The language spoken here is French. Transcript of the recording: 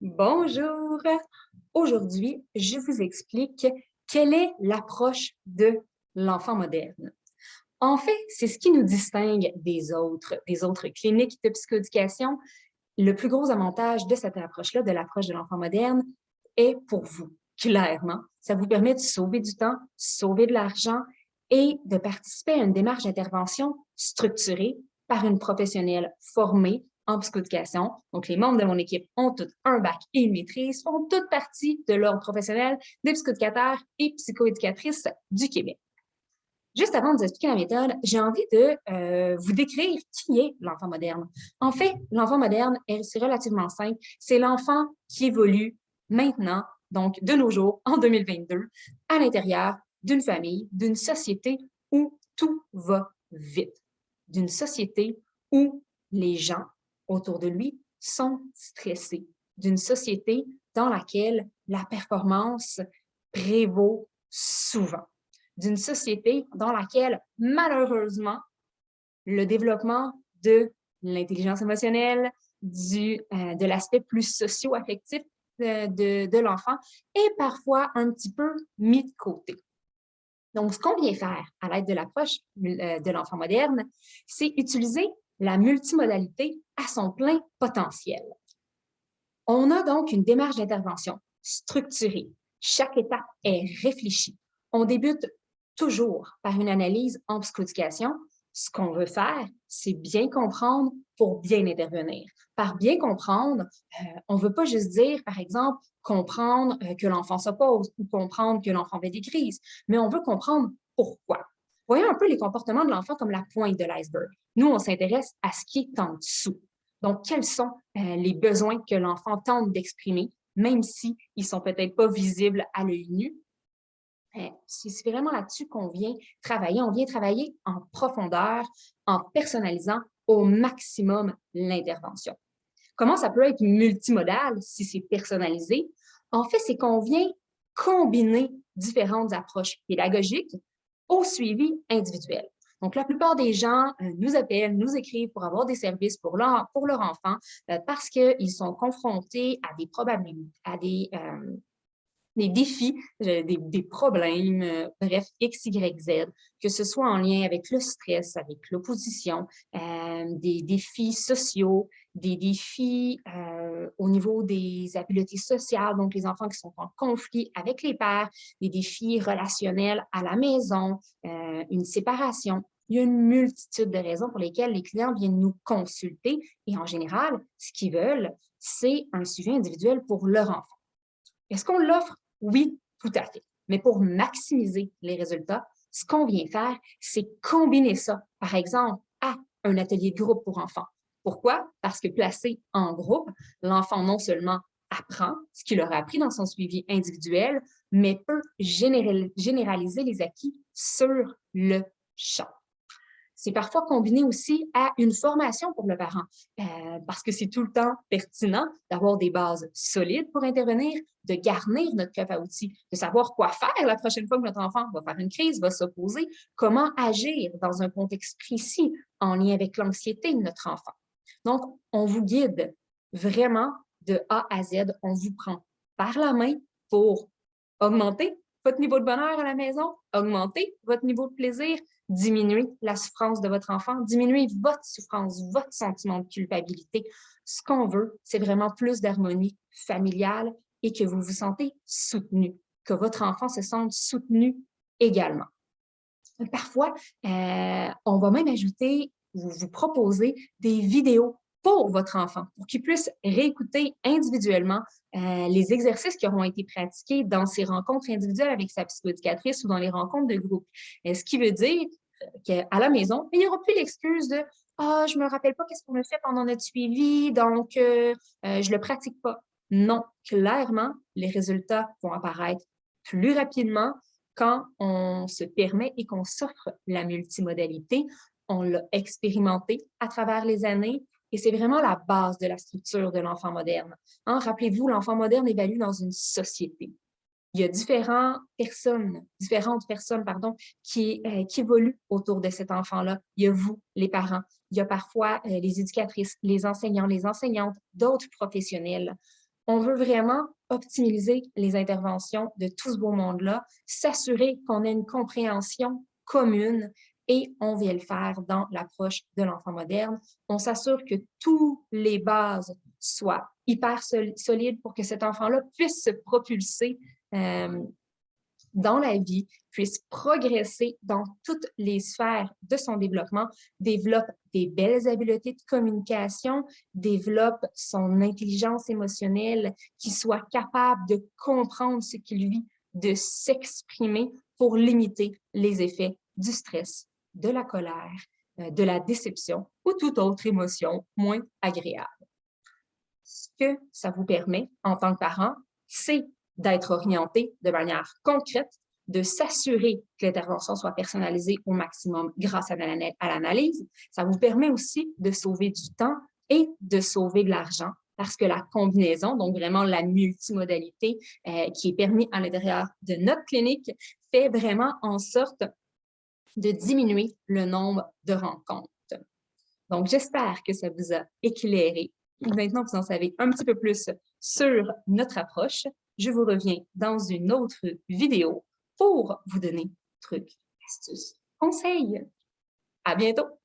Bonjour! Aujourd'hui, je vous explique quelle est l'approche de l'enfant moderne. En fait, c'est ce qui nous distingue des autres cliniques de psychoéducation. Le plus gros avantage de cette approche-là, de l'approche de l'enfant moderne, est pour vous, clairement. Ça vous permet de sauver du temps, sauver de l'argent et de participer à une démarche d'intervention structurée par une professionnelle formée en psychoéducation. Donc, les membres de mon équipe ont tous un bac et une maîtrise, font toute partie de l'ordre professionnel des psychoéducateurs et psychoéducatrices du Québec. Juste avant de vous expliquer la méthode, j'ai envie de vous décrire qui est l'enfant moderne. En fait, l'enfant moderne, c'est relativement simple. C'est l'enfant qui évolue maintenant, donc de nos jours, en 2022, à l'intérieur d'une famille, d'une société où tout va vite, d'une société où les gens autour de lui sont stressés, d'une société dans laquelle la performance prévaut souvent, d'une société dans laquelle, malheureusement, le développement de l'intelligence émotionnelle, de l'aspect plus socio-affectif de l'enfant est parfois un petit peu mis de côté. Donc, ce qu'on vient faire à l'aide de l'approche de l'enfant moderne, c'est utiliser la multimodalité à son plein potentiel. On a donc une démarche d'intervention structurée. Chaque étape est réfléchie. On débute toujours par une analyse en psychoéducation. Ce qu'on veut faire, c'est bien comprendre pour bien intervenir. Par bien comprendre, on ne veut pas juste dire, par exemple, comprendre que l'enfant s'oppose ou comprendre que l'enfant fait des crises, mais on veut comprendre pourquoi. Voyons un peu les comportements de l'enfant comme la pointe de l'iceberg. Nous, on s'intéresse à ce qui est en dessous. Donc, quels sont les besoins que l'enfant tente d'exprimer, même s'ils ne sont peut-être pas visibles à l'œil nu? C'est vraiment là-dessus qu'on vient travailler. On vient travailler en profondeur, en personnalisant au maximum l'intervention. Comment ça peut être multimodal si c'est personnalisé? En fait, c'est qu'on vient combiner différentes approches pédagogiques au suivi individuel. Donc, la plupart des gens nous appellent, nous écrivent pour avoir des services pour leur enfant parce qu'ils sont confrontés à des probabilités, à des défis, des problèmes, bref, X, Y, Z, que ce soit en lien avec le stress, avec l'opposition, des défis sociaux, des défis au niveau des habiletés sociales, donc les enfants qui sont en conflit avec les pères, des défis relationnels à la maison, une séparation. Il y a une multitude de raisons pour lesquelles les clients viennent nous consulter et en général, ce qu'ils veulent, c'est un suivi individuel pour leur enfant. Est-ce qu'on l'offre? Oui, tout à fait. Mais pour maximiser les résultats, ce qu'on vient faire, c'est combiner ça, par exemple, à un atelier de groupe pour enfants. Pourquoi? Parce que placé en groupe, l'enfant non seulement apprend ce qu'il aura appris dans son suivi individuel, mais peut généraliser les acquis sur le champ. C'est parfois combiné aussi à une formation pour le parent, parce que c'est tout le temps pertinent d'avoir des bases solides pour intervenir, de garnir notre coffre à outils, de savoir quoi faire la prochaine fois que notre enfant va faire une crise, va s'opposer, comment agir dans un contexte précis en lien avec l'anxiété de notre enfant. Donc, on vous guide vraiment de A à Z. On vous prend par la main pour augmenter votre niveau de bonheur à la maison, augmenter votre niveau de plaisir, diminuer la souffrance de votre enfant, diminuer votre souffrance, votre sentiment de culpabilité. Ce qu'on veut, c'est vraiment plus d'harmonie familiale et que vous vous sentez soutenu, que votre enfant se sente soutenu également. Parfois, on va même ajouter ou vous proposer des vidéos pour votre enfant, pour qu'il puisse réécouter individuellement les exercices qui auront été pratiqués dans ses rencontres individuelles avec sa psychoéducatrice ou dans les rencontres de groupe. Ce qui veut dire qu'à la maison, il n'y aura plus l'excuse de «Ah, je ne me rappelle pas qu'est-ce qu'on a fait pendant notre suivi, donc je ne le pratique pas». Non, clairement, les résultats vont apparaître plus rapidement quand on se permet et qu'on s'offre la multimodalité. On l'a expérimenté à travers les années et c'est vraiment la base de la structure de l'enfant moderne. Hein, rappelez-vous, l'enfant moderne évalue dans une société. Il y a différentes personnes qui évoluent autour de cet enfant-là. Il y a vous, les parents. Il y a parfois les éducatrices, les enseignants, les enseignantes, d'autres professionnels. On veut vraiment optimiser les interventions de tout ce beau monde-là, s'assurer qu'on ait une compréhension commune et on vient le faire dans l'approche de l'enfant moderne. On s'assure que toutes les bases soient hyper solides pour que cet enfant-là puisse se propulser dans la vie, puisse progresser dans toutes les sphères de son développement, développe des belles habiletés de communication, développe son intelligence émotionnelle, qu'il soit capable de comprendre ce qu'il vit, de s'exprimer pour limiter les effets du stress, de la colère, de la déception ou toute autre émotion moins agréable. Ce que ça vous permet en tant que parent, c'est d'être orienté de manière concrète, de s'assurer que l'intervention soit personnalisée au maximum grâce à l'analyse. Ça vous permet aussi de sauver du temps et de sauver de l'argent parce que la combinaison, donc vraiment la multimodalité qui est permise à l'intérieur de notre clinique, fait vraiment en sorte de diminuer le nombre de rencontres. Donc, j'espère que ça vous a éclairé. Maintenant que vous en savez un petit peu plus sur notre approche, je vous reviens dans une autre vidéo pour vous donner trucs, astuces, conseils. À bientôt!